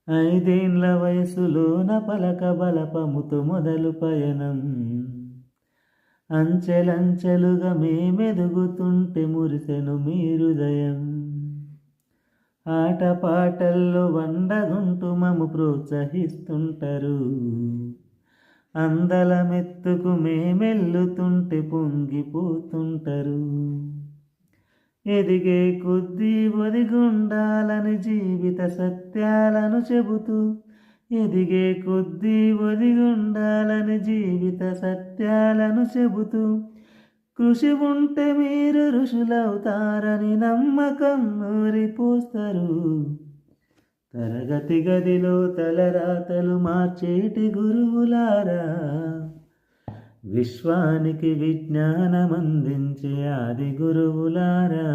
ఐదేండ్ల వయసులోన పలక బలపముతో మొదలు పయనం. అంచెలంచెలుగా మేమెదుగుతుంటే మురిసెను మీ హృదయం. ఆటపాటల్లో వండగుంటూ మము ప్రోత్సహిస్తుంటారు. అందలమెత్తుకు మేమెల్లుతుంటే పొంగిపోతుంటారు. ఎదిగే కొద్దీ ఒదిగుండాలని జీవిత సత్యాలను చెబుతూ, ఎదిగే కొద్దీ ఒదిగుండాలని జీవిత సత్యాలను చెబుతూ, కృషి ఉంటే మీరు ఋషులవుతారని నమ్మకం నూరిపోస్తారు. తరగతి గదిలో తలరాతలు మార్చేటి గురువులారా, విశ్వానికి విజ్ఞానమందించే ఆది గురువులారా.